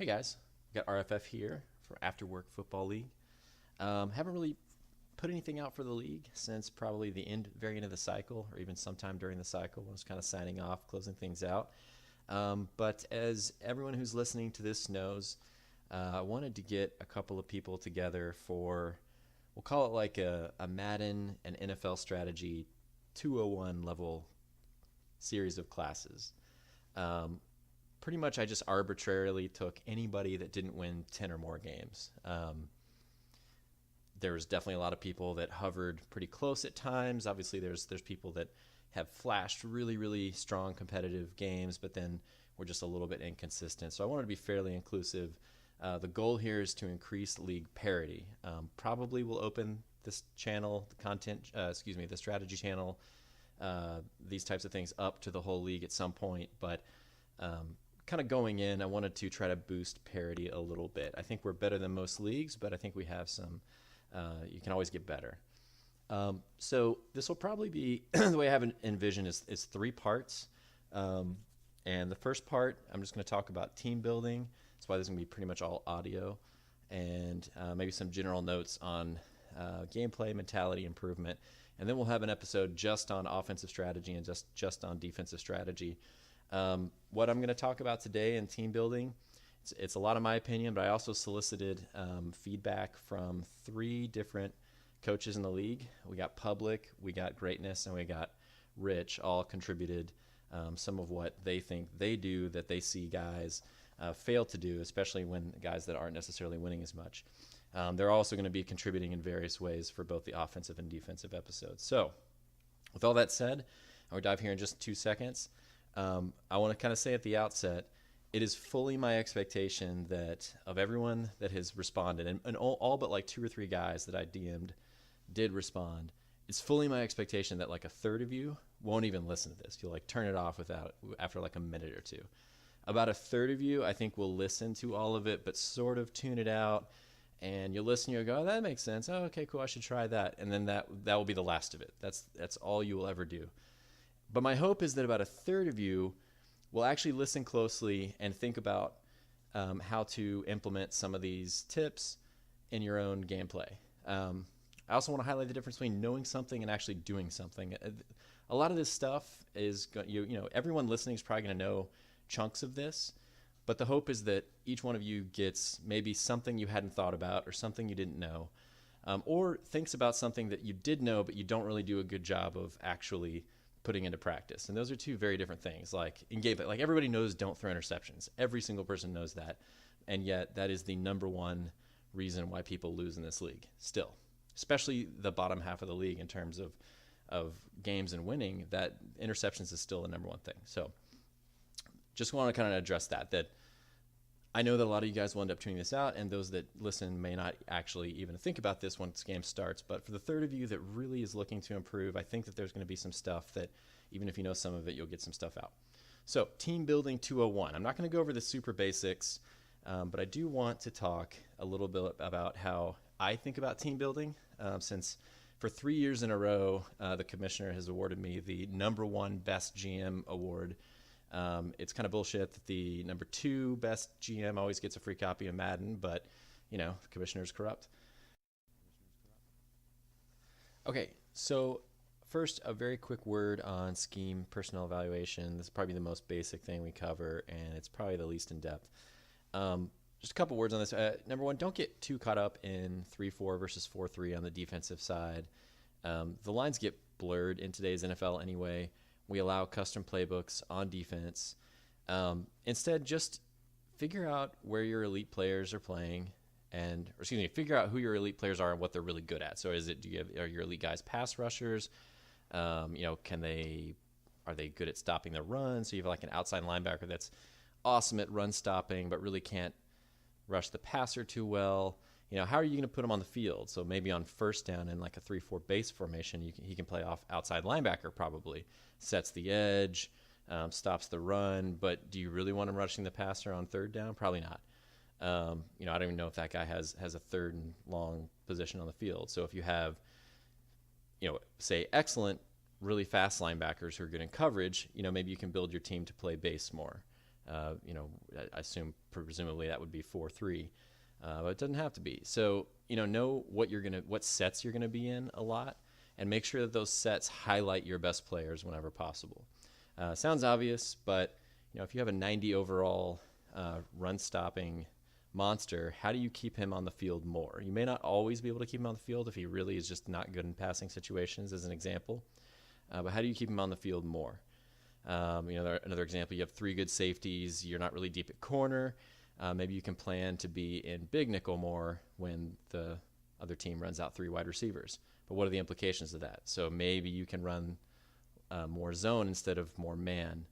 Hey guys, we got RFF here for After Work Football League. Haven't really put anything out for the league since probably the very end of the cycle, or even sometime during the cycle. I was kind of signing off, closing things out. But as everyone who's listening to this knows, I wanted to get a couple of people together for, we'll call it like a Madden and NFL strategy 201 level series of classes. Um, Pretty much I just arbitrarily took anybody that didn't win 10 or more games. There was definitely a lot of people that hovered pretty close at times. Obviously, there's people that have flashed really strong competitive games, but then were just a little bit inconsistent. So I wanted to be fairly inclusive. The goal here is to increase league parity. Probably will open this channel, the strategy channel, these types of things up to the whole league at some point, but kind of going in, I wanted to try to boost parity a little bit. I think we're better than most leagues, but I think we have some, you can always get better. So this will probably be, the way I have it envisioned is 3 parts. And the first part, I'm just going to talk about team building. That's why this is going to be pretty much all audio. And maybe some general notes on gameplay, mentality improvement. And then we'll have an episode just on offensive strategy and just on defensive strategy. What I'm going to talk about today in team building, it's a lot of my opinion, but I also solicited feedback from 3 different coaches in the league. We got Public, we got Greatness, and we got Rich, all contributed some of what they think they do that they see guys fail to do, especially when guys that aren't necessarily winning as much. They're also going to be contributing in various ways for both the offensive and defensive episodes. So with all that said, I'll dive here in just 2 seconds. I want to kind of say at the outset, it is fully my expectation that of everyone that has responded, and all but like 2 or 3 guys that I DM'd did respond, it's fully my expectation that like a third of you won't even listen to this. You'll like turn it off after like a minute or 2. About a third of you, I think, will listen to all of it, but sort of tune it out. And you'll listen, you'll go, oh, that makes sense. Oh, okay, cool, I should try that. And then that will be the last of it. That's all you will ever do. But my hope is that about a third of you will actually listen closely and think about how to implement some of these tips in your own gameplay. I also want to highlight the difference between knowing something and actually doing something. A lot of this stuff is, everyone listening is probably going to know chunks of this, but the hope is that each one of you gets maybe something you hadn't thought about or something you didn't know, or thinks about something that you did know but you don't really do a good job of actually putting into practice. And those are 2 very different things. Like in gameplay, like everybody knows don't throw interceptions. Every single person knows that. And yet that is the number 1 reason why people lose in this league still, especially the bottom half of the league in terms of games and winning. That interceptions is still the number 1 thing. So just want to kind of address that I know that a lot of you guys will end up tuning this out, and those that listen may not actually even think about this once the game starts. But for the third of you that really is looking to improve, I think that there's going to be some stuff that, even if you know some of it, you'll get some stuff out. So team building 201. I'm not going to go over the super basics, but I do want to talk a little bit about how I think about team building, since for 3 years in a row, the commissioner has awarded me the number 1 best GM award. It's kind of bullshit that the number 2 best GM always gets a free copy of Madden, but the commissioner's corrupt. Okay, so first, a very quick word on scheme personnel evaluation. This is probably the most basic thing we cover, and it's probably the least in depth. Just a couple words on this. Number 1, don't get too caught up in 3-4 versus 4-3 on the defensive side. The lines get blurred in today's NFL anyway. We allow custom playbooks on defense. Instead, just figure out where your elite players are playing, figure out who your elite players are and what they're really good at. So are your elite guys pass rushers? Are they good at stopping the run? So you have like an outside linebacker that's awesome at run stopping, but really can't rush the passer too well. How are you going to put him on the field? So maybe on first down in like a 3-4 base formation, he can play off outside linebacker probably. Sets the edge, stops the run, but do you really want him rushing the passer on third down? Probably not. I don't even know if that guy has a third and long position on the field. So if you have, say excellent, really fast linebackers who are good in coverage, maybe you can build your team to play base more. I assume presumably that would be 4-3, but it doesn't have to be. So know what sets you're gonna be in a lot, and make sure that those sets highlight your best players whenever possible. Sounds obvious, but if you have a 90 overall run stopping monster, how do you keep him on the field more? You may not always be able to keep him on the field if he really is just not good in passing situations, as an example. But how do you keep him on the field more? Another example, you have 3 good safeties. You're not really deep at corner. Maybe you can plan to be in big nickel more when the other team runs out 3 wide receivers. But what are the implications of that? So maybe you can run more zone instead of more man,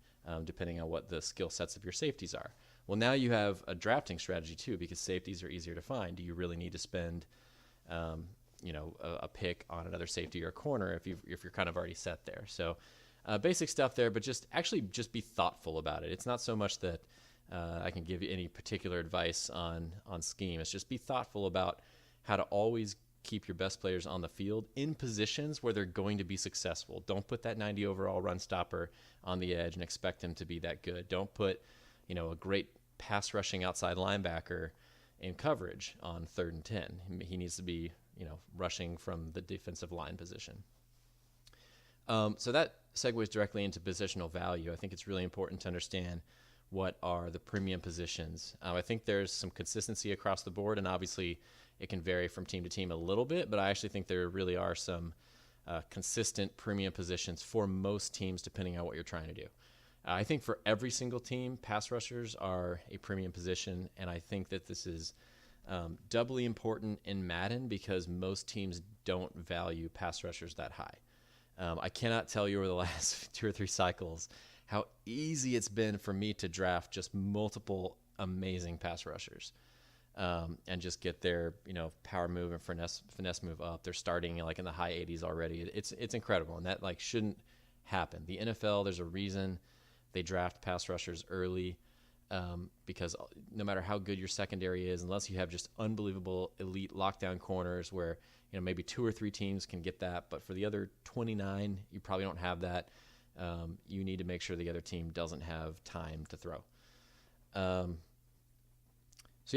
depending on what the skill sets of your safeties are. Well, now you have a drafting strategy too, because safeties are easier to find. Do you really need to spend, a pick on another safety or corner if you're kind of already set there? So, basic stuff there, but just be thoughtful about it. It's not so much that I can give you any particular advice on scheme. It's just be thoughtful about how to always keep your best players on the field in positions where they're going to be successful. Don't put that 90 overall run stopper on the edge and expect him to be that good. Don't put, a great pass rushing outside linebacker in coverage on 3rd and 10. He needs to be, rushing from the defensive line position. So that segues directly into positional value. I think it's really important to understand what are the premium positions. I think there's some consistency across the board, and obviously it can vary from team to team a little bit, but I actually think there really are some consistent premium positions for most teams, depending on what you're trying to do. I think for every single team, pass rushers are a premium position, and I think that this is doubly important in Madden because most teams don't value pass rushers that high. I cannot tell you over the last 2 or 3 cycles how easy it's been for me to draft just multiple amazing pass rushers and just get their power move and finesse move up. They're starting in the high 80s already. It's incredible, and that shouldn't happen. The NFL, there's a reason they draft pass rushers early, because no matter how good your secondary is, unless you have just unbelievable elite lockdown corners where maybe 2 or 3 teams can get that, but for the other 29, you probably don't have that. You need to make sure the other team doesn't have time to throw. So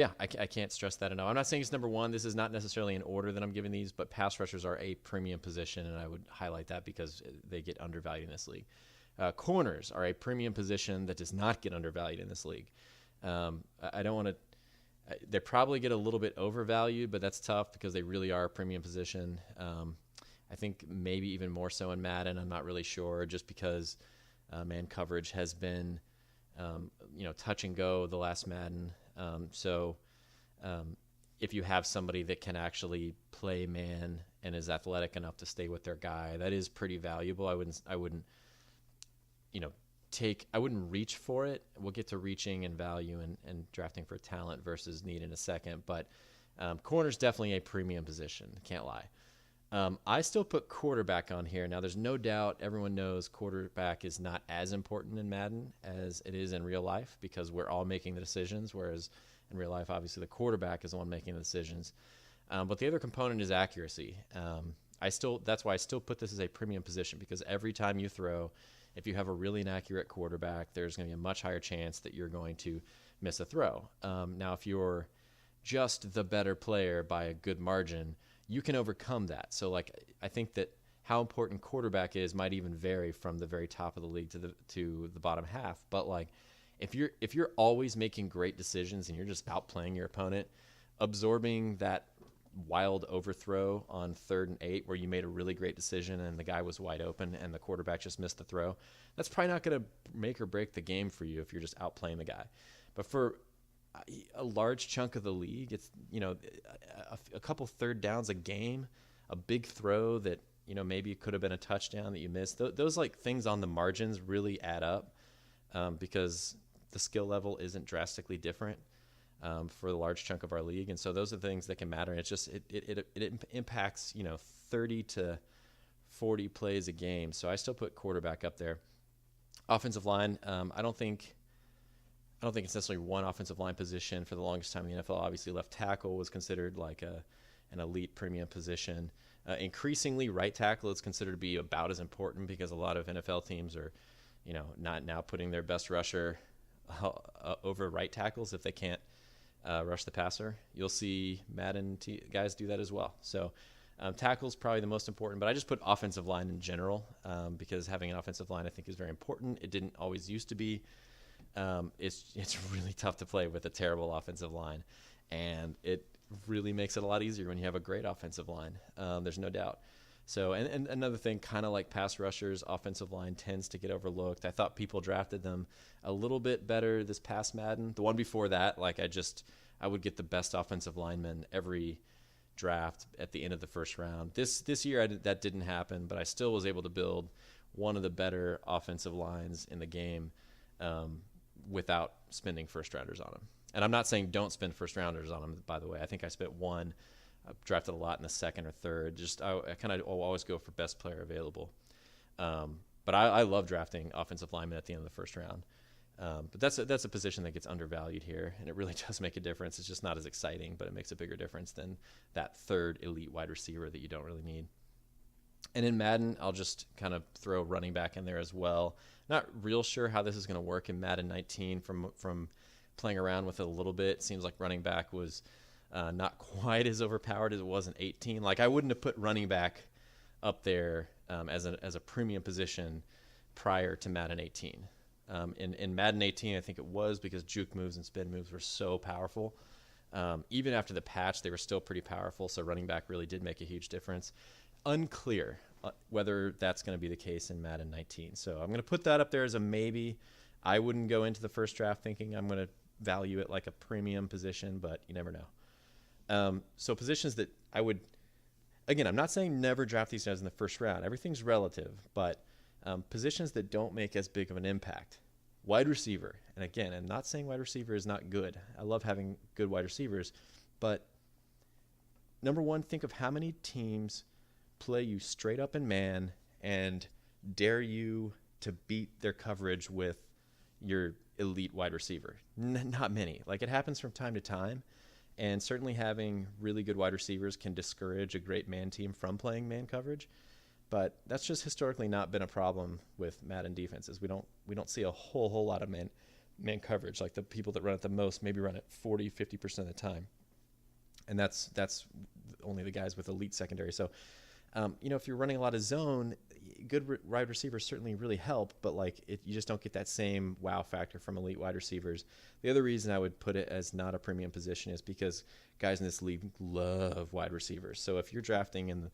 yeah, I can't stress that enough. I'm not saying it's number 1. This is not necessarily in order that I'm giving these, but pass rushers are a premium position, and I would highlight that because they get undervalued in this league. Corners are a premium position that does not get undervalued in this league. I don't want to. They probably get a little bit overvalued, but that's tough because they really are a premium position. I think maybe even more so in Madden. I'm not really sure, just because man coverage has been, touch and go the last Madden. So if you have somebody that can actually play man and is athletic enough to stay with their guy, that is pretty valuable. I wouldn't I wouldn't reach for it. We'll get to reaching and value and drafting for talent versus need in a second, but corner's definitely a premium position. Can't lie. I still put quarterback on here. Now, there's no doubt everyone knows quarterback is not as important in Madden as it is in real life because we're all making the decisions, whereas in real life, obviously, the quarterback is the one making the decisions. But the other component is accuracy. That's why I still put this as a premium position, because every time you throw, if you have a really inaccurate quarterback, there's going to be a much higher chance that you're going to miss a throw. Now, if you're just the better player by a good margin, you can overcome that. So, I think that how important quarterback is might even vary from the very top of the league to the bottom half. But if you're always making great decisions and you're just outplaying your opponent, absorbing that wild overthrow on 3rd and 8 where you made a really great decision and the guy was wide open and the quarterback just missed the throw, that's probably not going to make or break the game for you if you're just outplaying the guy. But for a large chunk of the league, it's a couple 3rd downs a game, a big throw that maybe it could have been a touchdown that you missed. Those things on the margins really add up because the skill level isn't drastically different for the large chunk of our league, and so those are the things that can matter. And it's just it impacts 30 to 40 plays a game. So I still put quarterback up there. Offensive line, I don't think it's necessarily one offensive line position. For the longest time in the NFL, obviously left tackle was considered an elite premium position. Increasingly, right tackle is considered to be about as important because a lot of NFL teams are, not now putting their best rusher over right tackles if they can't rush the passer. You'll see Madden guys do that as well. So tackle's probably the most important, but I just put offensive line in general because having an offensive line I think is very important. It didn't always used to be. It's really tough to play with a terrible offensive line, and it really makes it a lot easier when you have a great offensive line. There's no doubt. So, and another thing, kind of like pass rushers, offensive line tends to get overlooked. I thought people drafted them a little bit better this past Madden. The one before that, like I would get the best offensive lineman every draft at the end of the first round. This year that didn't happen, but I still was able to build one of the better offensive lines in the game without spending first rounders on them. And I'm not saying don't spend first rounders on them, by the way. I think I spent one. I've drafted a lot in the second or third. Just I kind of always go for best player available. But I love drafting offensive linemen at the end of the first round. But that's a position that gets undervalued here, and it really does make a difference. It's just not as exciting, but it makes a bigger difference than that third elite wide receiver that you don't really need. And in Madden, I'll just kind of throw running back in there as well. Not real sure how this is going to work in Madden 19 from playing around with it a little bit. It seems like running back was not quite as overpowered as it was in 18. Like I wouldn't have put running back up there as a premium position prior to Madden 18. In Madden 18, I think it was because juke moves and spin moves were so powerful. Even after the patch, they were still pretty powerful, so running back really did make a huge difference. Unclear whether that's going to be the case in Madden 19. So I'm going to put that up there as a maybe. I wouldn't go into the first draft thinking I'm going to value it like a premium position, but you never know. So positions that I would, again, I'm not saying never draft these guys in the first round. Everything's relative, but positions that don't make as big of an impact. Wide receiver. And again, I'm not saying wide receiver is not good. I love having good wide receivers. But number one, think of how many teams play you straight up in man and dare you to beat their coverage with your elite wide receiver. Not many. Like it happens from time to time. And certainly having really good wide receivers can discourage a great man team from playing man coverage. But that's just historically not been a problem with Madden defenses. We don't see a whole lot of man coverage. Like the people that run it the most maybe run it 40-50% of the time, and that's only the guys with elite secondary. So, if you're running a lot of zone, good wide receivers certainly really help. But you just don't get that same wow factor from elite wide receivers. The other reason I would put it as not a premium position is because guys in this league love wide receivers. So if you're drafting in the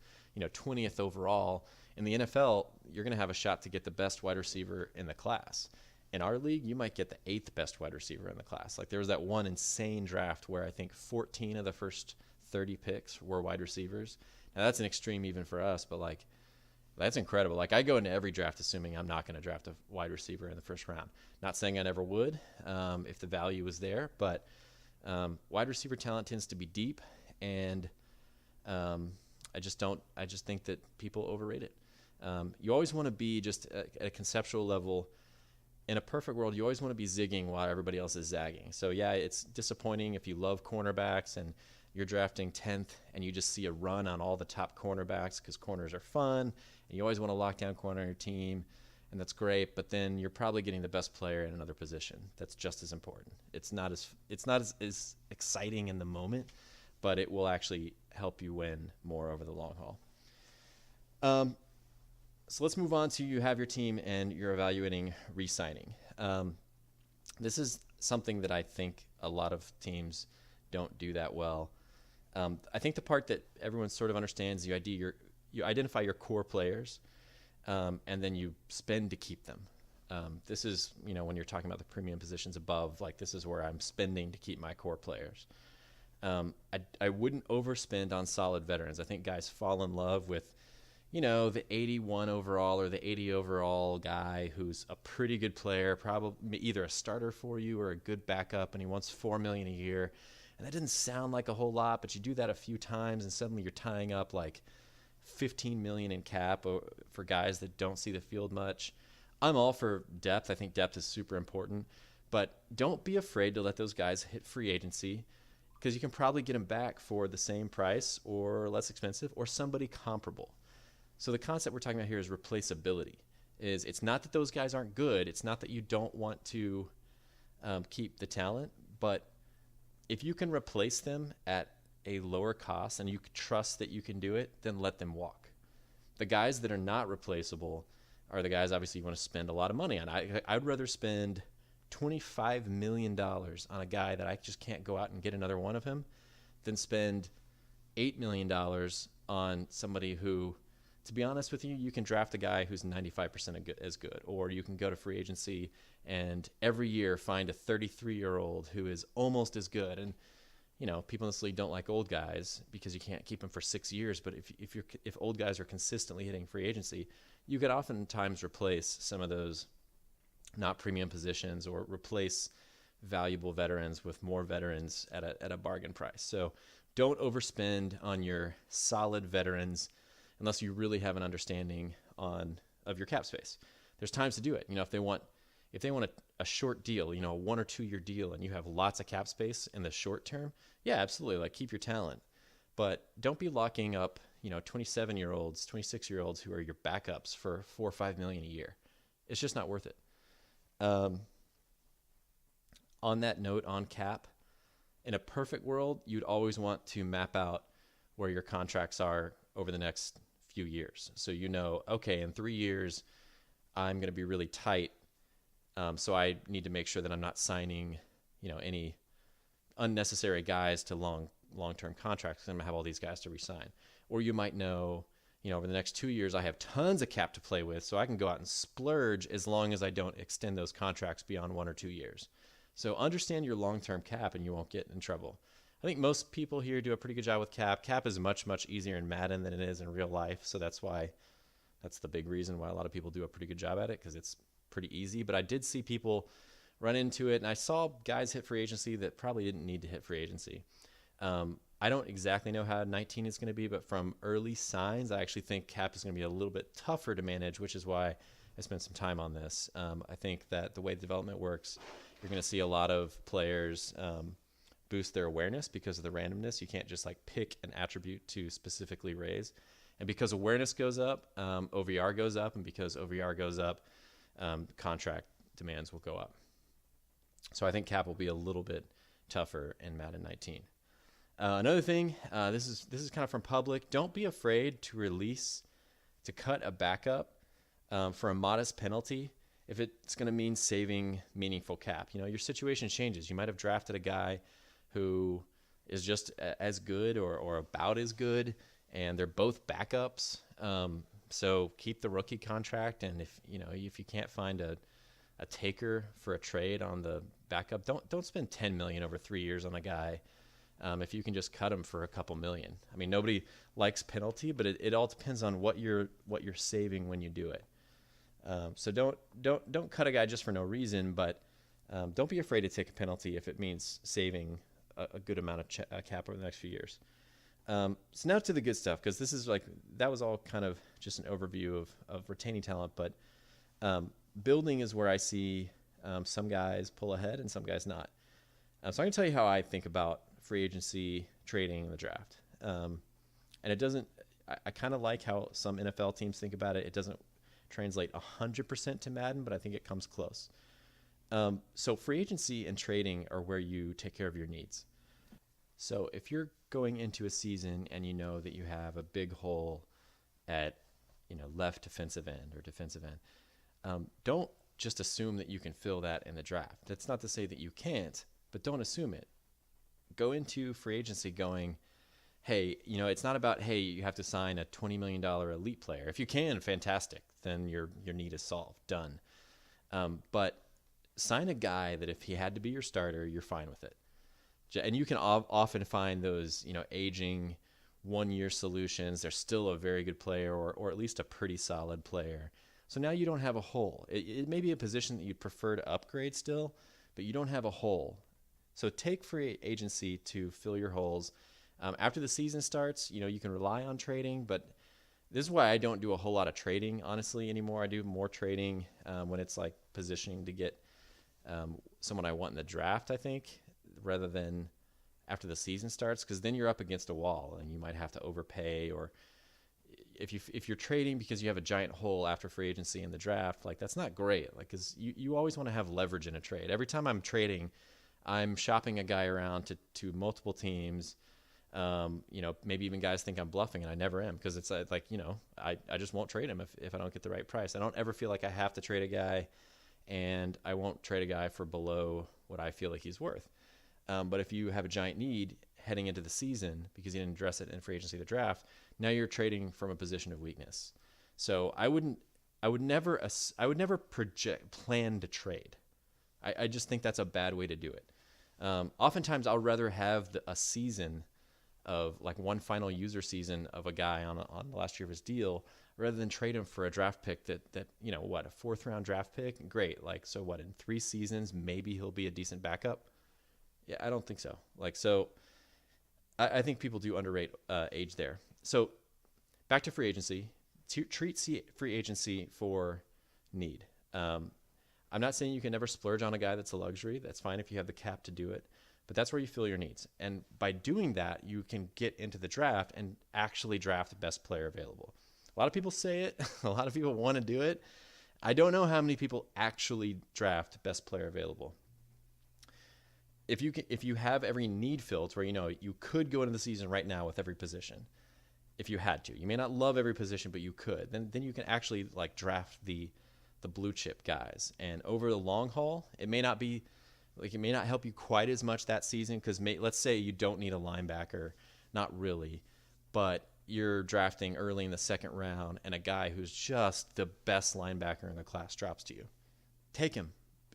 20th overall in the NFL, you're going to have a shot to get the best wide receiver in the class. In our league, you might get the 8th best wide receiver in the class. Like there was that one insane draft where I think 14 of the first 30 picks were wide receivers. Now that's an extreme even for us, but that's incredible. Like I go into every draft assuming I'm not going to draft a wide receiver in the first round. Not saying I never would if the value was there, but wide receiver talent tends to be deep, and I just think that people overrate it. You always want to be just at a conceptual level. In a perfect world, you always want to be zigging while everybody else is zagging. So yeah, it's disappointing if you love cornerbacks and you're drafting 10th and you just see a run on all the top cornerbacks because corners are fun and you always want to lock down corner on your team, and that's great. But then you're probably getting the best player in another position that's just as important. It's not as exciting in the moment, but it will actually help you win more over the long haul. So let's move on to you have your team and you're evaluating re-signing. This is something that I think a lot of teams don't do that well. I think the part that everyone sort of understands, you identify your core players, and then you spend to keep them. This is, when you're talking about the premium positions above, like this is where I'm spending to keep my core players. I wouldn't overspend on solid veterans. I think guys fall in love with, the 81 overall or the 80 overall guy who's a pretty good player, probably either a starter for you or a good backup, and he wants $4 million a year. And that doesn't sound like a whole lot, but you do that a few times, and suddenly you're tying up like $15 million in cap for guys that don't see the field much. I'm all for depth. I think depth is super important, but don't be afraid to let those guys hit free agency, because you can probably get them back for the same price or less expensive or somebody comparable. So the concept we're talking about here is replaceability. It's not that those guys aren't good. It's not that you don't want to keep the talent, but if you can replace them at a lower cost and you trust that you can do it, then let them walk. The guys that are not replaceable are the guys obviously you want to spend a lot of money on. I'd rather spend $25 million on a guy that I just can't go out and get another one of him than spend $8 million on somebody who, to be honest with you, you can draft a guy who's 95% as good, or you can go to free agency and every year find a 33-year-old who is almost as good. And people in this league don't like old guys because you can't keep them for 6 years. But if old guys are consistently hitting free agency, you could oftentimes replace some of those not premium positions or replace valuable veterans with more veterans at a bargain price. So don't overspend on your solid veterans unless you really have an understanding of your cap space. There's times to do it. If they want a short deal, a 1 or 2 year deal, and you have lots of cap space in the short term, yeah, absolutely. Like, keep your talent, but don't be locking up, 27-year-olds, 26-year-olds who are your backups for $4 or $5 million a year. It's just not worth it. On that note, on cap, in a perfect world, you'd always want to map out where your contracts are over the next few years. So, okay, in 3 years, I'm going to be really tight. So I need to make sure that I'm not signing, any unnecessary guys to long-term contracts. I'm going to have all these guys to resign. Or you might know, over the next 2 years, I have tons of cap to play with, so I can go out and splurge as long as I don't extend those contracts beyond 1 or 2 years. So understand your long-term cap and you won't get in trouble. I think most people here do a pretty good job with cap. Cap is much, much easier in Madden than it is in real life. So that's the big reason why a lot of people do a pretty good job at it, because it's pretty easy. But I did see people run into it, and I saw guys hit free agency that probably didn't need to hit free agency. I don't exactly know how 19 is going to be, but from early signs, I actually think cap is going to be a little bit tougher to manage, which is why I spent some time on this. I think that the way the development works, you're going to see a lot of players boost their awareness because of the randomness. You can't just pick an attribute to specifically raise. And because awareness goes up, OVR goes up, and because OVR goes up, contract demands will go up. So I think cap will be a little bit tougher in Madden 19. Another thing, this is kind of from public. Don't be afraid to cut a backup for a modest penalty if it's going to mean saving meaningful cap. Your situation changes. You might have drafted a guy who is just as good or about as good, and they're both backups. So keep the rookie contract, and if you can't find a taker for a trade on the backup, don't spend $10 million over 3 years on a guy. If you can just cut him for a couple million. I mean, nobody likes penalty, but it all depends on what you're saving when you do it. So don't cut a guy just for no reason, but don't be afraid to take a penalty if it means saving a good amount of cap over the next few years. So now to the good stuff, because this is that was all kind of just an overview of retaining talent, but building is where I see some guys pull ahead and some guys not. So I can tell you how I think about free agency, trading, and the draft. And it doesn't, I kind of like how some NFL teams think about it. It doesn't translate 100% to Madden, but I think it comes close. So free agency and trading are where you take care of your needs. So if you're going into a season and you know that you have a big hole at, left defensive end or defensive end, don't just assume that you can fill that in the draft. That's not to say that you can't, but don't assume it. Go into free agency going, hey, it's not about, hey, you have to sign a $20 million elite player. If you can, fantastic. Then your need is solved, done. But sign a guy that if he had to be your starter, you're fine with it. And you can often find those, aging 1 year solutions. They're still a very good player or at least a pretty solid player. So now you don't have a hole. It may be a position that you'd prefer to upgrade still, but you don't have a hole. So take free agency to fill your holes. After the season starts, you can rely on trading, but this is why I don't do a whole lot of trading, honestly, anymore. I do more trading when it's positioning to get someone I want in the draft, I think, rather than after the season starts, because then you're up against a wall and you might have to overpay, or if you're trading because you have a giant hole after free agency in the draft, like that's not great. Like, cause you always want to have leverage in a trade. Every time I'm trading, I'm shopping a guy around to multiple teams. Maybe even guys think I'm bluffing, and I never am, because it's like, I just won't trade him if I don't get the right price. I don't ever feel like I have to trade a guy, and I won't trade a guy for below what I feel like he's worth. But if you have a giant need heading into the season because you didn't address it in free agency, the draft, now you're trading from a position of weakness. So I would never plan to trade. I just think that's a bad way to do it. Oftentimes I'll rather have a season of like one final user season of a guy on the last year of his deal, rather than trade him for a draft pick that a fourth round draft pick. Great. Like, so what, in 3 seasons, maybe he'll be a decent backup? Yeah, I don't think so. I think people do underrate age there. So back to free agency. Treat free agency for need. I'm not saying you can never splurge on a guy that's a luxury. That's fine if you have the cap to do it, but that's where you fill your needs. And by doing that, you can get into the draft and actually draft the best player available. A lot of people say it. A lot of people want to do it. I don't know how many people actually draft best player available. If you have every need filled, where you could go into the season right now with every position, if you had to. You may not love every position, but you could. Then you can actually like draft the blue chip guys. And over the long haul, it may not help you quite as much that season, because let's say you don't need a linebacker, not really, but you're drafting early in the second round and a guy who's just the best linebacker in the class drops to you. Take him.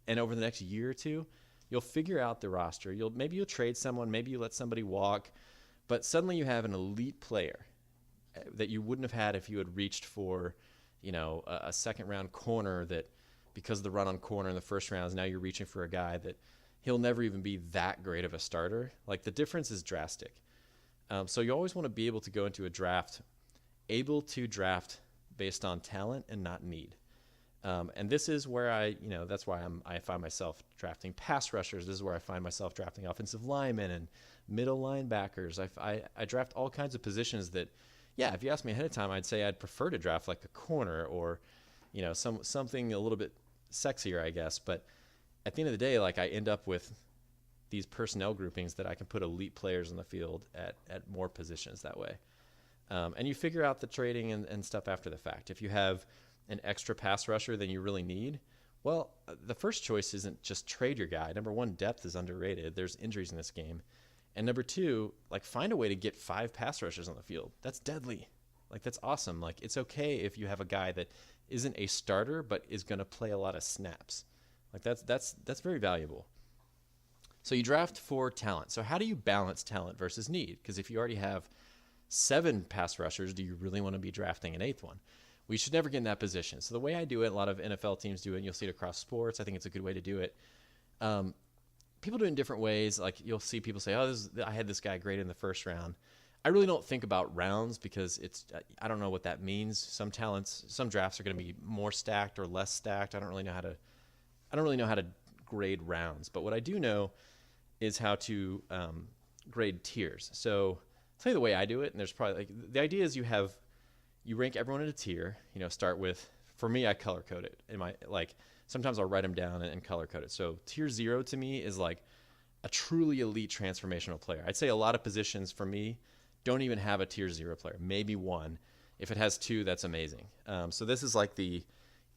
And over the next year or two, you'll figure out the roster. Maybe you'll trade someone, maybe you let somebody walk, but suddenly you have an elite player that you wouldn't have had if you had reached for, a second round corner, that because of the run on corner in the first rounds, now you're reaching for a guy that he'll never even be that great of a starter. Like, the difference is drastic. So you always want to be able to go into a draft, able to draft based on talent and not need. And this is where that's why I find myself drafting pass rushers. This is where I find myself drafting offensive linemen and middle linebackers. I draft all kinds of positions that, yeah, if you asked me ahead of time, I'd say I'd prefer to draft like a corner or, something a little bit sexier, I guess. But at the end of the day, like, I end up with these personnel groupings that I can put elite players in the field at more positions that way. And you figure out the trading and stuff after the fact. If you have an extra pass rusher than you really need, well, the first choice isn't just trade your guy. Number one, depth is underrated. There's injuries in this game. And number two, like, find a way to get 5 pass rushers on the field. That's deadly. Like, that's awesome. Like, it's okay if you have a guy that isn't a starter but is going to play a lot of snaps. Like, that's very valuable. So you draft for talent. So how do you balance talent versus need? Because if you already have 7 pass rushers, do you really want to be drafting an 8th one? We should never get in that position. So the way I do it, a lot of NFL teams do it, and you'll see it across sports. I think it's a good way to do it. People do it in different ways. Like, you'll see people say, I had this guy great in the first round. I really don't think about rounds, because I don't know what that means. Some drafts are going to be more stacked or less stacked. I don't really know how to grade rounds. But what I do know is how to grade tiers. So I'll tell you the way I do it. And there's probably the idea is you rank everyone in a tier. Start with, for me, I color code it. Sometimes I'll write them down and color code it. So tier 0 to me is like a truly elite transformational player. I'd say a lot of positions for me don't even have a tier 0 player, maybe one. If it has 2, that's amazing. So this is like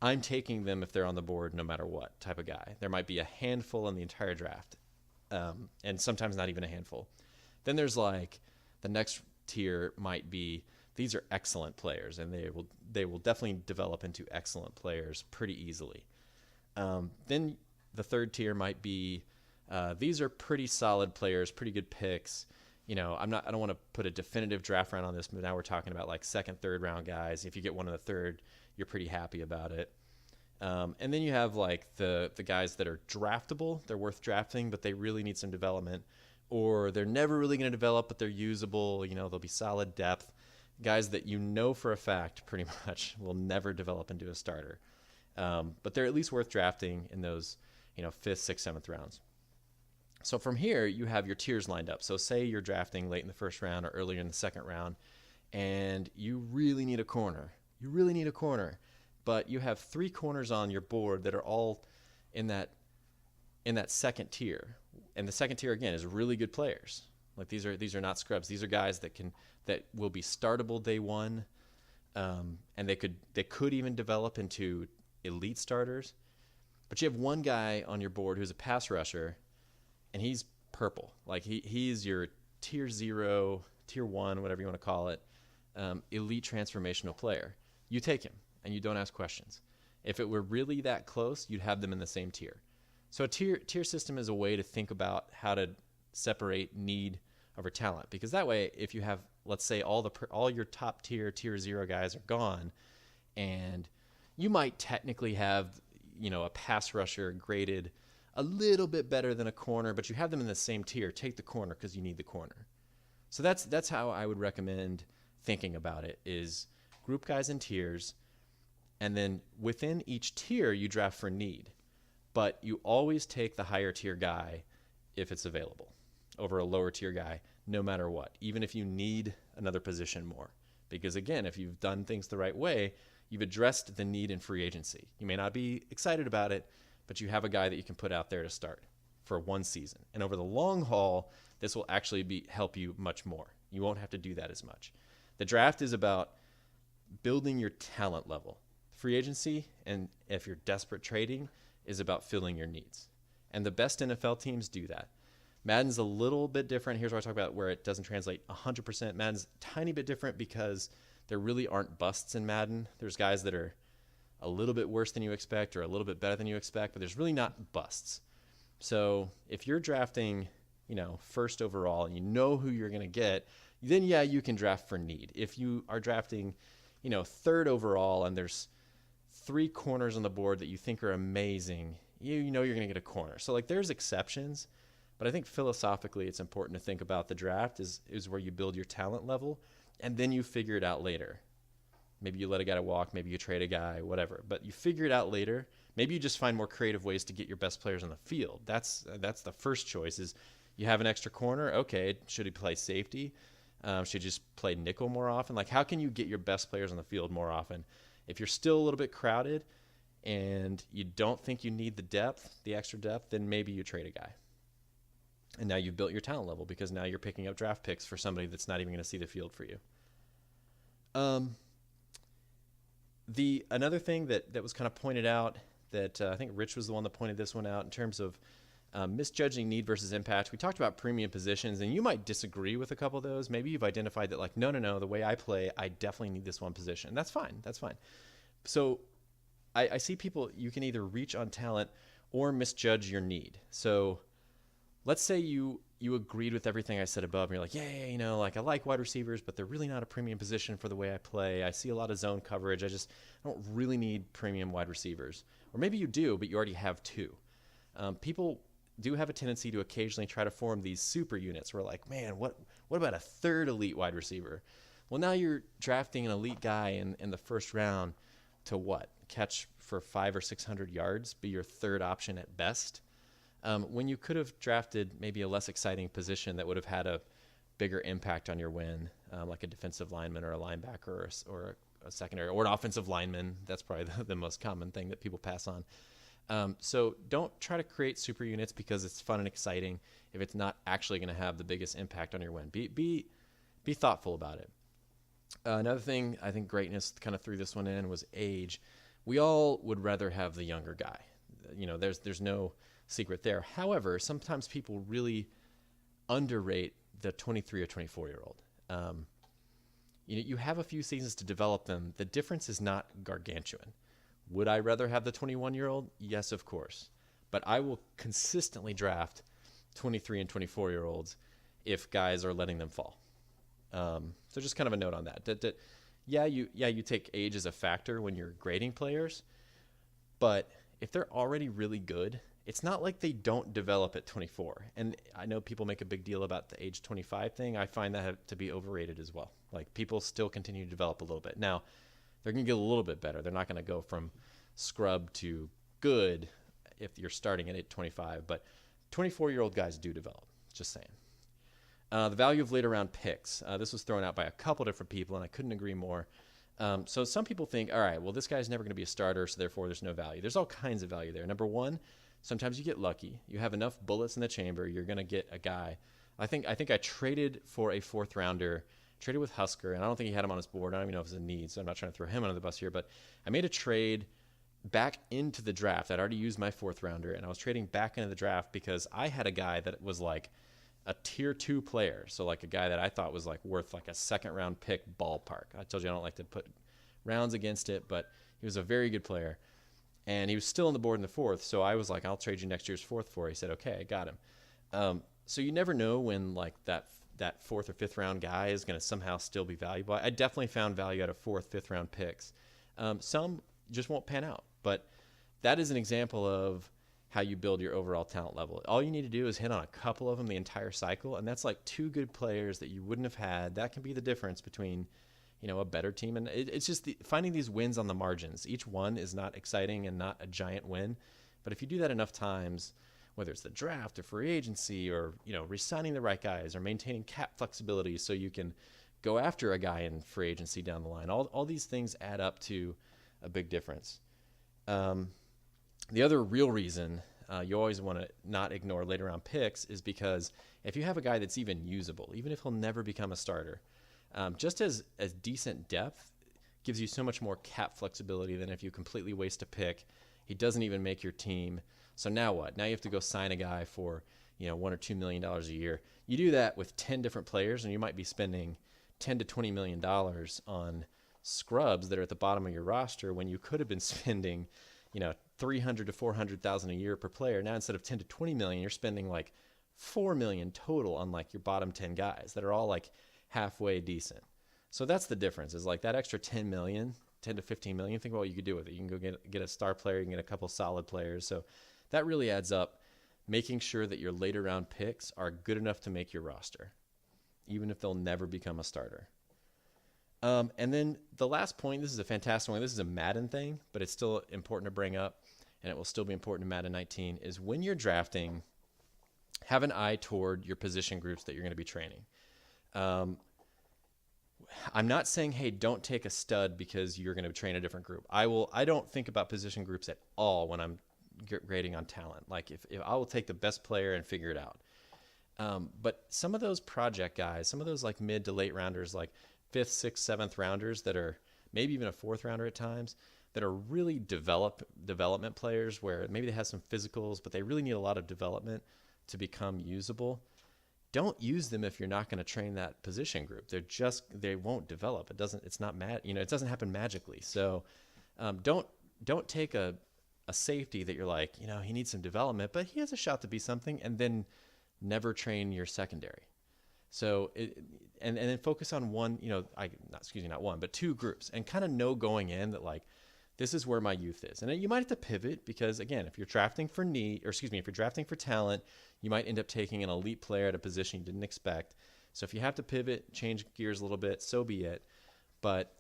I'm taking them if they're on the board no matter what type of guy. There might be a handful in the entire draft, and sometimes not even a handful. Then there's like the next tier might be, these are excellent players, and they will definitely develop into excellent players pretty easily. Then the third tier might be, these are pretty solid players, pretty good picks. I don't want to put a definitive draft round on this, but now we're talking about like second, third round guys. If you get one in the third, you're pretty happy about it. And then you have like the guys that are draftable. They're worth drafting, but they really need some development, or they're never really going to develop, but they're usable. They'll be solid depth. Guys that for a fact pretty much will never develop into a starter. But they're at least worth drafting in those, 5th, 6th, 7th rounds. So from here, you have your tiers lined up. So say you're drafting late in the first round or earlier in the second round, and you really need a corner. You really need a corner, but you have 3 corners on your board that are all in that second tier. And the second tier again is really good players. Like these are not scrubs. These are guys that will be startable day one, and they could even develop into elite starters. But you have one guy on your board who's a pass rusher, and he's purple. Like he's your tier 0, tier 1, whatever you want to call it, elite transformational player. You take him, and you don't ask questions. If it were really that close, you'd have them in the same tier. So a tier system is a way to think about how to separate need over talent, because that way, if you have, let's say, all your top tier 0 guys are gone, and you might technically have, a pass rusher graded a little bit better than a corner, but you have them in the same tier. Take the corner because you need the corner. So that's how I would recommend thinking about it: is group guys in tiers, and then within each tier you draft for need. But you always take the higher tier guy if it's available over a lower tier guy, no matter what, even if you need another position more. Because again, if you've done things the right way, you've addressed the need in free agency. You may not be excited about it, but you have a guy that you can put out there to start for one season. And over the long haul, this will actually help you much more. You won't have to do that as much. The draft is about building your talent level. Free agency, and if you're desperate trading, is about filling your needs. And the best NFL teams do that. Madden's a little bit different. Here's where I talk about where it doesn't translate 100%. Madden's a tiny bit different because there really aren't busts in Madden. There's guys that are a little bit worse than you expect or a little bit better than you expect, but there's really not busts. So if you're drafting, first overall and you know who you're going to get, then yeah, you can draft for need. If you are drafting, third overall and there's 3 corners on the board that you think are amazing, you know you're going to get a corner. So there's exceptions, but I think philosophically it's important to think about the draft is where you build your talent level, and then you figure it out later. Maybe you let a guy walk, maybe you trade a guy, whatever, but you figure it out later. Maybe you just find more creative ways to get your best players on the field. That's the first choice. Is you have an extra corner, okay, should he play safety? Should he just play nickel more often? How can you get your best players on the field more often? If you're still a little bit crowded and you don't think you need the extra depth, then maybe you trade a guy. And now you've built your talent level because now you're picking up draft picks for somebody that's not even going to see the field for you. Another thing that was kind of pointed out that I think Rich was the one that pointed this one out in terms of misjudging need versus impact. We talked about premium positions, and you might disagree with a couple of those. Maybe you've identified that no, the way I play, I definitely need this one position. That's fine. So I see people, you can either reach on talent or misjudge your need. So let's say you agreed with everything I said above, and you're like, I like wide receivers, but they're really not a premium position for the way I play. I see a lot of zone coverage. I don't really need premium wide receivers. Or maybe you do, but you already have 2. People do have a tendency to occasionally try to form these super units. We're like, man, what about a third elite wide receiver? Well, now you're drafting an elite guy in the first round to what? Catch for 500 or 600 yards, be your third option at best. When you could have drafted maybe a less exciting position that would have had a bigger impact on your win, like a defensive lineman or a linebacker or a secondary or an offensive lineman. That's probably the most common thing that people pass on. So don't try to create super units because it's fun and exciting if it's not actually going to have the biggest impact on your win. Be thoughtful about it. Another thing, I think greatness kind of threw this one in, was age. We all would rather have the younger guy. There's no secret there. However, sometimes people really underrate the 23 or 24-year-old. You have a few seasons to develop them. The difference is not gargantuan. Would I rather have the 21-year-old? Yes, of course. But I will consistently draft 23 and 24-year-olds if guys are letting them fall. So just kind of a note on that. You take age as a factor when you're grading players, but if they're already really good, it's not like they don't develop at 24. And I know people make a big deal about the age 25 thing. I find that to be overrated as well. People still continue to develop a little bit. Now, they're going to get a little bit better. They're not going to go from scrub to good if you're starting at 25, but 24-year-old guys do develop, just saying. The value of later round picks. This was thrown out by a couple different people, and I couldn't agree more. So some people think, all right, well, this guy's never going to be a starter, so therefore there's no value. There's all kinds of value there. Number one, sometimes you get lucky. You have enough bullets in the chamber, you're going to get a guy. I think I traded for a fourth rounder, traded with Husker, and I don't think he had him on his board. I don't even know if it's a need, so I'm not trying to throw him under the bus here. But I made a trade back into the draft. I'd already used my fourth rounder, and I was trading back into the draft because I had a guy that was like a tier 2 player. So like a guy that I thought was like worth like a second round pick ballpark. I told you I don't like to put rounds against it, but he was a very good player. And he was still on the board in the fourth. So I was like, I'll trade you next year's fourth for. He said, okay, I got him. So you never know when like that fourth or fifth round guy is going to somehow still be valuable. I definitely found value out of fourth, fifth round picks. Some just won't pan out, but that is an example of how you build your overall talent level. All you need to do is hit on a couple of them the entire cycle, and that's like 2 good players that you wouldn't have had. That can be the difference between, a better team. And it's just finding these wins on the margins. Each one is not exciting and not a giant win, but if you do that enough times, whether it's the draft or free agency or, re-signing the right guys or maintaining cap flexibility so you can go after a guy in free agency down the line, all these things add up to a big difference. The other real reason you always want to not ignore later round picks is because if you have a guy that's even usable, even if he'll never become a starter, just as decent depth gives you so much more cap flexibility than if you completely waste a pick. He doesn't even make your team. So now what? Now you have to go sign a guy for $1 or $2 million a year. You do that with 10 different players, and you might be spending $10 to $20 million on scrubs that are at the bottom of your roster when you could have been spending $300,000 to $400,000 a year per player. Now instead of 10 to 20 million, you're spending like $4 million total on like your bottom 10 guys that are all like halfway decent. So that's the difference, is like that extra 10 to 15 million. Think about what you could do with it. You can go get a star player, you can get a couple solid players. So that really adds up, making sure that your later round picks are good enough to make your roster, even if they'll never become a starter. And then the last point, this is a fantastic one. This is a Madden thing, but it's still important to bring up, and it will still be important in Madden 19, is when you're drafting, have an eye toward your position groups that you're going to be training. I'm not saying, hey, don't take a stud because you're going to train a different group. I don't think about position groups at all when I'm grading on talent. Like if I will take the best player and figure it out. But some of those project guys, some of those like mid to late rounders, like 5th, 6th, 7th rounders that are maybe even a 4th rounder at times, that are really development players where maybe they have some physicals, but they really need a lot of development to become usable. Don't use them if you're not going to train that position group. They won't develop. It doesn't happen magically. So don't take a safety that you're like, he needs some development, but he has a shot to be something, and then never train your secondary. So and then focus on one, not one, but 2 groups, and kind of know going in that like, this is where my youth is. And then you might have to pivot because, again, if you're drafting for if you're drafting for talent, you might end up taking an elite player at a position you didn't expect. So if you have to pivot, change gears a little bit, so be it. But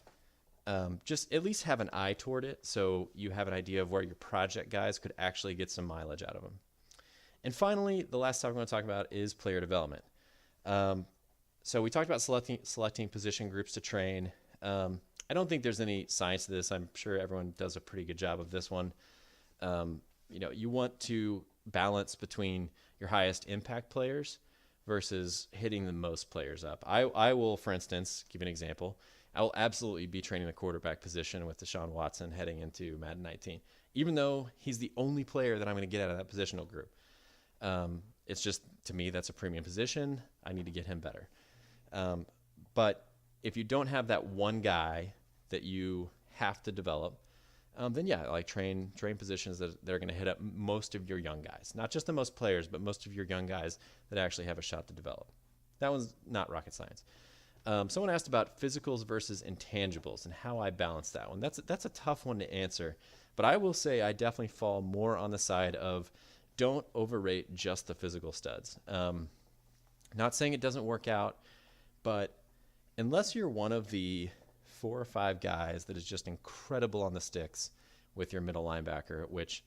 just at least have an eye toward it so you have an idea of where your project guys could actually get some mileage out of them. And finally, the last topic I'm going to talk about is player development. So we talked about selecting position groups to train. I don't think there's any science to this. I'm sure everyone does a pretty good job of this one. You want to balance between your highest impact players versus hitting the most players up. I will, for instance, give an example. I will absolutely be training the quarterback position with Deshaun Watson heading into Madden 19, even though he's the only player that I'm going to get out of that positional group. It's just, to me, that's a premium position. I need to get him better. But if you don't have that one guy that you have to develop, then train positions that are going to hit up most of your young guys. Not just the most players, but most of your young guys that actually have a shot to develop. That one's not rocket science. Someone asked about physicals versus intangibles and how I balance that one. That's a tough one to answer, but I will say I definitely fall more on the side of don't overrate just the physical studs. Not saying it doesn't work out, but unless you're one of the 4 or 5 guys that is just incredible on the sticks with your middle linebacker, which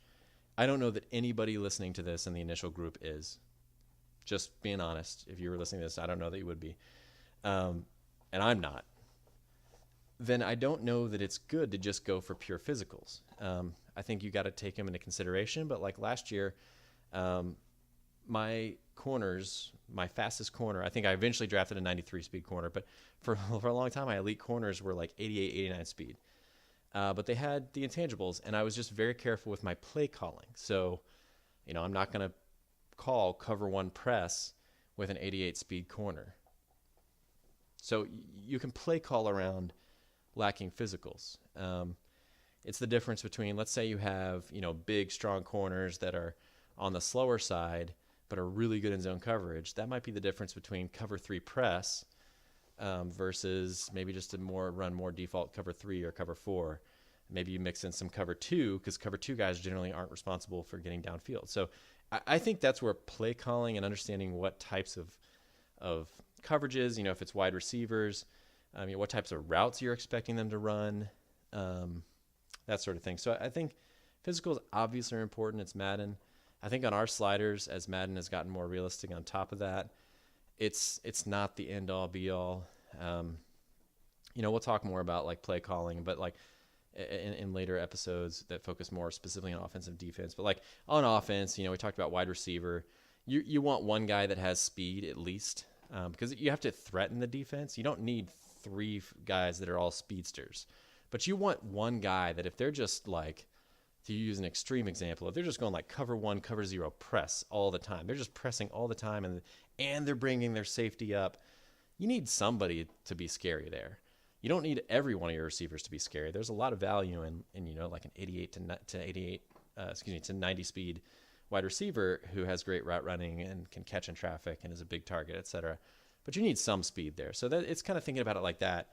I don't know that anybody listening to this in the initial group is. Just being honest. If you were listening to this, I don't know that you would be. And I'm not. Then I don't know that it's good to just go for pure physicals. I think you got to take them into consideration. But like last year, my corners, my fastest corner, I think I eventually drafted a 93 speed corner, but for a long time, my elite corners were like 88, 89 speed. But they had the intangibles, and I was just very careful with my play calling. So, I'm not going to call cover one press with an 88 speed corner. So you can play call around lacking physicals. It's the difference between, let's say you have, big, strong corners that are on the slower side, but are really good in zone coverage. That might be the difference between cover three press versus maybe just run more default cover three or cover four. Maybe you mix in some cover two, because cover two guys generally aren't responsible for getting downfield. So I think that's where play calling and understanding what types of coverages, if it's wide receivers, what types of routes you're expecting them to run, that sort of thing. So I think physicals obviously are important. It's Madden. I think on our sliders, as Madden has gotten more realistic on top of that, it's not the end all be all. We'll talk more about like play calling, but like in later episodes that focus more specifically on offensive defense. But like on offense, we talked about wide receiver. You want one guy that has speed at least, because you have to threaten the defense. You don't need three guys that are all speedsters, but you want one guy that if they're just like, to use an extreme example, if they're just going like cover one, cover zero, press all the time, they're just pressing all the time, and they're bringing their safety up, you need somebody to be scary there. You don't need every one of your receivers to be scary. There's a lot of value in like an 88 to 90 speed wide receiver who has great route running and can catch in traffic and is a big target, etc. But you need some speed there. So that it's kind of thinking about it like that.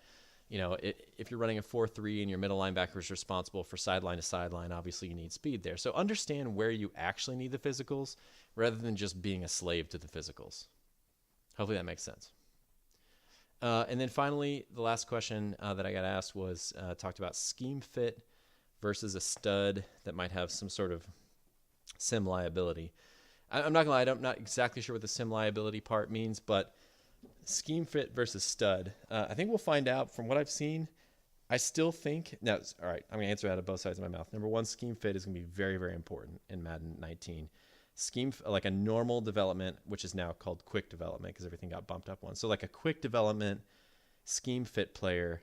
If you're running a 4-3 and your middle linebacker is responsible for sideline to sideline, obviously you need speed there. So understand where you actually need the physicals rather than just being a slave to the physicals. Hopefully that makes sense. And then finally, the last question that I got asked was talked about scheme fit versus a stud that might have some sort of sim liability. I'm not going to lie, I'm not exactly sure what the sim liability part means, but scheme fit versus stud. I think we'll find out from what I've seen. I still think, all right, I'm going to answer that out of both sides of my mouth. Number one, scheme fit is going to be very, very important in Madden 19. Like a normal development, which is now called quick development because everything got bumped up one. So like a quick development scheme fit player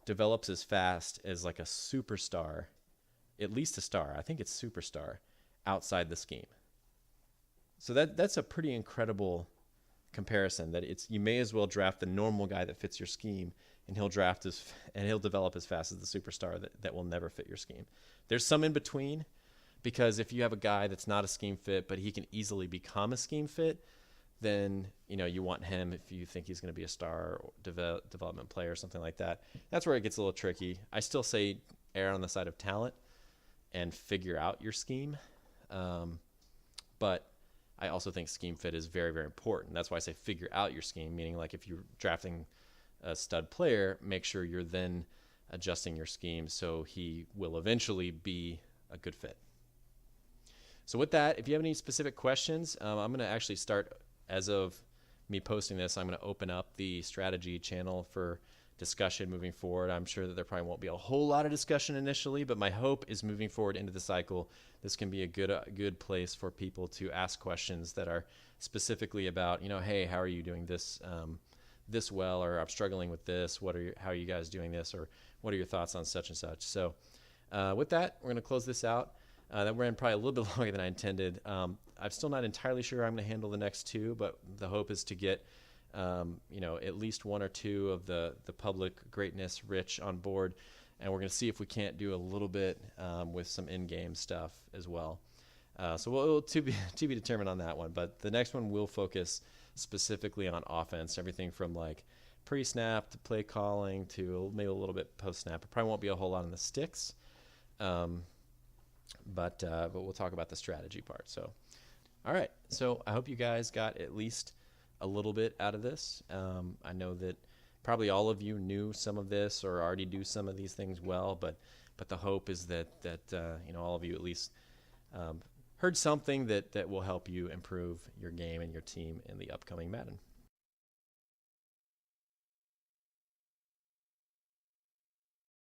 develops as fast as like a superstar, at least a star. I think it's superstar outside the scheme. So that's a pretty incredible comparison, that you may as well draft the normal guy that fits your scheme, and he'll develop as fast as the superstar that will never fit your scheme. There's some in between, because if you have a guy that's not a scheme fit but he can easily become a scheme fit, then you want him if you think he's going to be a star or development player or something like that. That's where it gets a little tricky. I still say err on the side of talent and figure out your scheme, but I also think scheme fit is very, very important. That's why I say figure out your scheme, meaning like if you're drafting a stud player, make sure you're then adjusting your scheme so he will eventually be a good fit. So with that, if you have any specific questions, I'm going to actually start, as of me posting this, I'm going to open up the strategy channel for discussion moving forward. I'm sure that there probably won't be a whole lot of discussion initially, but my hope is moving forward into the cycle, this can be a good place for people to ask questions that are specifically about, hey, how are you doing this this well, or I'm struggling with this. How are you guys doing this, or what are your thoughts on such and such? So with that, we're going to close this out. That ran probably a little bit longer than I intended. I'm still not entirely sure how I'm going to handle the next two, but the hope is to get at least one or two of the public greatness Rich on board, and we're going to see if we can't do a little bit with some in-game stuff as well. So we'll to be determined on that one, but the next one will focus specifically on offense, everything from like pre-snap to play calling to maybe a little bit post-snap. It probably won't be a whole lot on the sticks, but we'll talk about the strategy part. So, all right. So I hope you guys got at least a little bit out of this. I know that probably all of you knew some of this or already do some of these things well, but the hope is that all of you at least heard something that will help you improve your game and your team in the upcoming Madden.